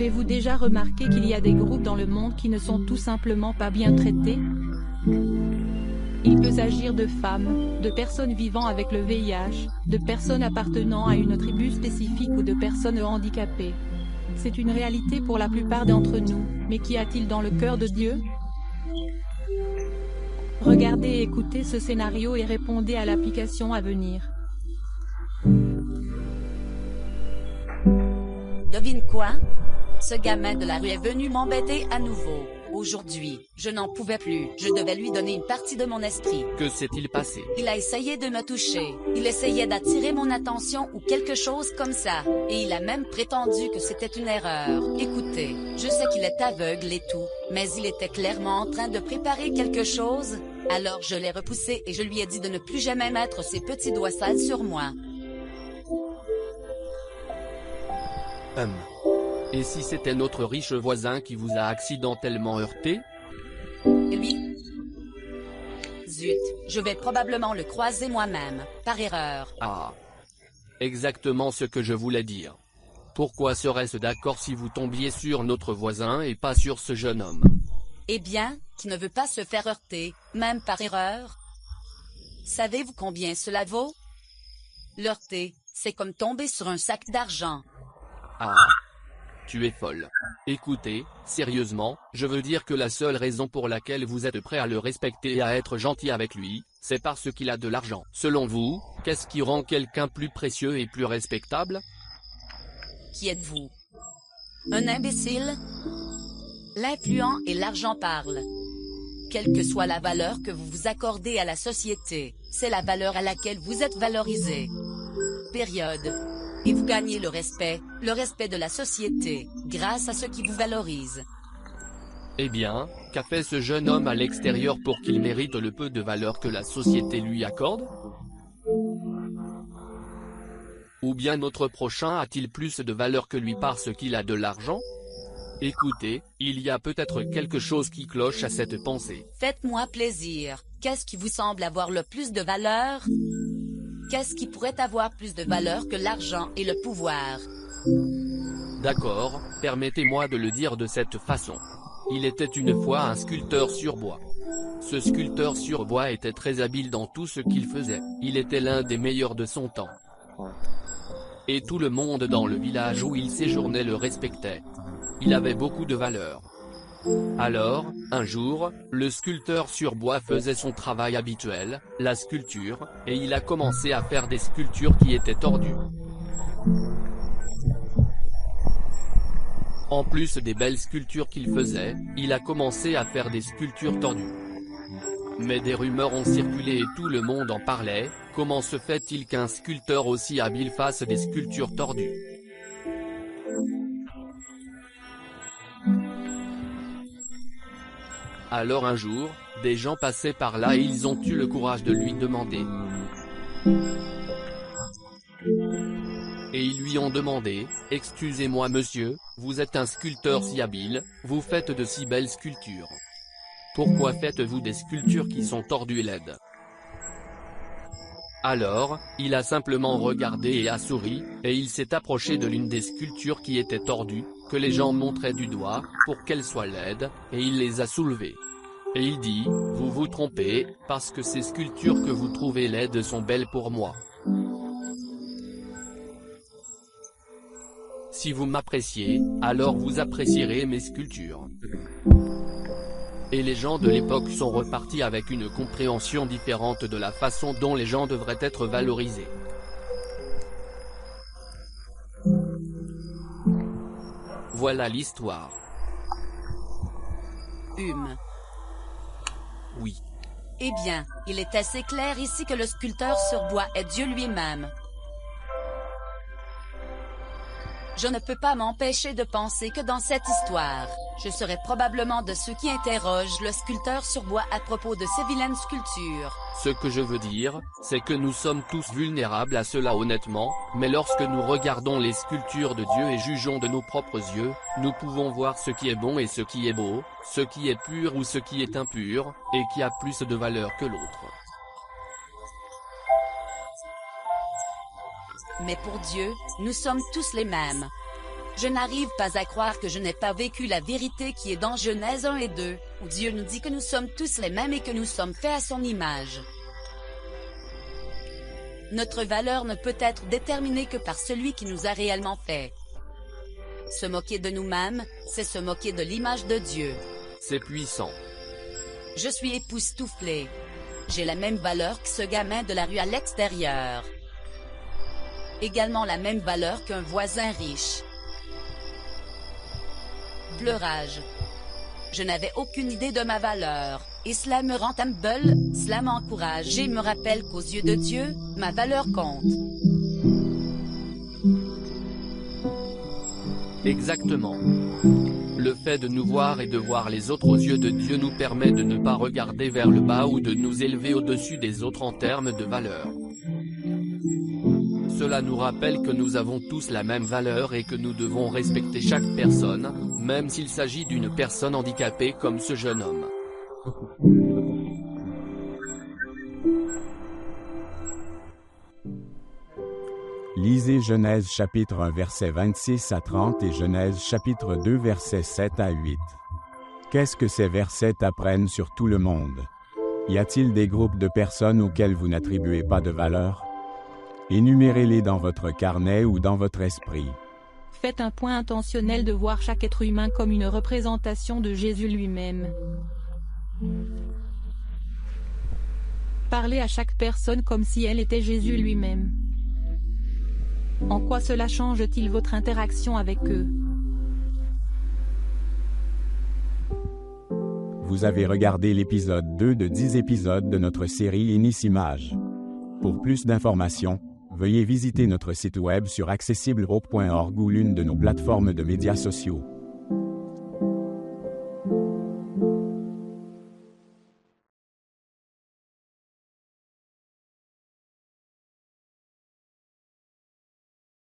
Avez-vous déjà remarqué qu'il y a des groupes dans le monde qui ne sont tout simplement pas bien traités? Il peut s'agir de femmes, de personnes vivant avec le VIH, de personnes appartenant à une tribu spécifique ou de personnes handicapées. C'est une réalité pour la plupart d'entre nous, mais qu'y a-t-il dans le cœur de Dieu? Regardez et écoutez ce scénario et répondez à l'application à venir. Devine quoi? Ce gamin de la rue est venu m'embêter à nouveau. Aujourd'hui, je n'en pouvais plus, je devais lui donner une partie de mon esprit. Que s'est-il passé? Il a essayé de me toucher, il essayait d'attirer mon attention ou quelque chose comme ça, et il a même prétendu que c'était une erreur. Écoutez, je sais qu'il est aveugle et tout, mais il était clairement en train de préparer quelque chose, alors je l'ai repoussé et je lui ai dit de ne plus jamais mettre ses petits doigts sales sur moi. Et si c'était notre riche voisin qui vous a accidentellement heurté? Et lui? Zut, je vais probablement le croiser moi-même, par erreur. Ah. Exactement ce que je voulais dire. Pourquoi serait-ce d'accord si vous tombiez sur notre voisin et pas sur ce jeune homme? Eh bien, qui ne veut pas se faire heurter, même par erreur? Savez-vous combien cela vaut? L'heurter, c'est comme tomber sur un sac d'argent. Ah. Tu es folle. Écoutez, sérieusement, je veux dire que la seule raison pour laquelle vous êtes prêt à le respecter et à être gentil avec lui, c'est parce qu'il a de l'argent. Selon vous, qu'est-ce qui rend quelqu'un plus précieux et plus respectable? Qui êtes-vous? Un imbécile? L'influent et l'argent parlent. Quelle que soit la valeur que vous vous accordez à la société, c'est la valeur à laquelle vous êtes valorisé. Période. Et vous gagnez le respect de la société, grâce à ce qui vous valorise. Eh bien, qu'a fait ce jeune homme à l'extérieur pour qu'il mérite le peu de valeur que la société lui accorde? Ou bien notre prochain a-t-il plus de valeur que lui parce qu'il a de l'argent? Écoutez, il y a peut-être quelque chose qui cloche à cette pensée. Faites-moi plaisir. Qu'est-ce qui vous semble avoir le plus de valeur? Qu'est-ce qui pourrait avoir plus de valeur que l'argent et le pouvoir? D'accord, permettez-moi de le dire de cette façon. Il était une fois un sculpteur sur bois. Ce sculpteur sur bois était très habile dans tout ce qu'il faisait. Il était l'un des meilleurs de son temps. Et tout le monde dans le village où il séjournait le respectait. Il avait beaucoup de valeur. Alors, un jour, le sculpteur sur bois faisait son travail habituel, la sculpture, et il a commencé à faire des sculptures qui étaient tordues. En plus des belles sculptures qu'il faisait, il a commencé à faire des sculptures tordues. Mais des rumeurs ont circulé et tout le monde en parlait. Comment se fait-il qu'un sculpteur aussi habile fasse des sculptures tordues? Alors un jour, des gens passaient par là et ils ont eu le courage de lui demander. Et ils lui ont demandé, « Excusez-moi monsieur, vous êtes un sculpteur si habile, vous faites de si belles sculptures. Pourquoi faites-vous des sculptures qui sont tordues et laides ?» Alors, il a simplement regardé et a souri, et il s'est approché de l'une des sculptures qui étaient tordues, que les gens montraient du doigt, pour qu'elles soient laides, et il les a soulevées. Et il dit, « Vous vous trompez, parce que ces sculptures que vous trouvez laides sont belles pour moi. Si vous m'appréciez, alors vous apprécierez mes sculptures. » Et les gens de l'époque sont repartis avec une compréhension différente de la façon dont les gens devraient être valorisés. Voilà l'histoire. Oui. Eh bien, il est assez clair ici que le sculpteur sur bois est Dieu lui-même. Je ne peux pas m'empêcher de penser que dans cette histoire, je serai probablement de ceux qui interrogent le sculpteur sur bois à propos de ces vilaines sculptures. Ce que je veux dire, c'est que nous sommes tous vulnérables à cela honnêtement, mais lorsque nous regardons les sculptures de Dieu et jugeons de nos propres yeux, nous pouvons voir ce qui est bon et ce qui est beau, ce qui est pur ou ce qui est impur, et qui a plus de valeur que l'autre. Mais pour Dieu, nous sommes tous les mêmes. Je n'arrive pas à croire que je n'ai pas vécu la vérité qui est dans Genèse 1 et 2, où Dieu nous dit que nous sommes tous les mêmes et que nous sommes faits à son image. Notre valeur ne peut être déterminée que par celui qui nous a réellement fait. Se moquer de nous-mêmes, c'est se moquer de l'image de Dieu. C'est puissant. Je suis époustouflé. J'ai la même valeur que ce gamin de la rue à l'extérieur. Également la même valeur qu'un voisin riche. Pleurage. Je n'avais aucune idée de ma valeur, et cela me rend humble, cela m'encourage et me rappelle qu'aux yeux de Dieu, ma valeur compte. Exactement. Le fait de nous voir et de voir les autres aux yeux de Dieu nous permet de ne pas regarder vers le bas ou de nous élever au-dessus des autres en termes de valeur. Cela nous rappelle que nous avons tous la même valeur et que nous devons respecter chaque personne, même s'il s'agit d'une personne handicapée comme ce jeune homme. Lisez Genèse chapitre 1 versets 26 à 30 et Genèse chapitre 2 versets 7 à 8. Qu'est-ce que ces versets apprennent sur tout le monde? Y a-t-il des groupes de personnes auxquels vous n'attribuez pas de valeur? Énumérez-les dans votre carnet ou dans votre esprit. Faites un point intentionnel de voir chaque être humain comme une représentation de Jésus lui-même. Parlez à chaque personne comme si elle était Jésus lui-même. En quoi cela change-t-il votre interaction avec eux? Vous avez regardé l'épisode 2 de 10 épisodes de notre série Inis-Images. Pour plus d'informations, veuillez visiter notre site web sur accessiblehope.org ou l'une de nos plateformes de médias sociaux.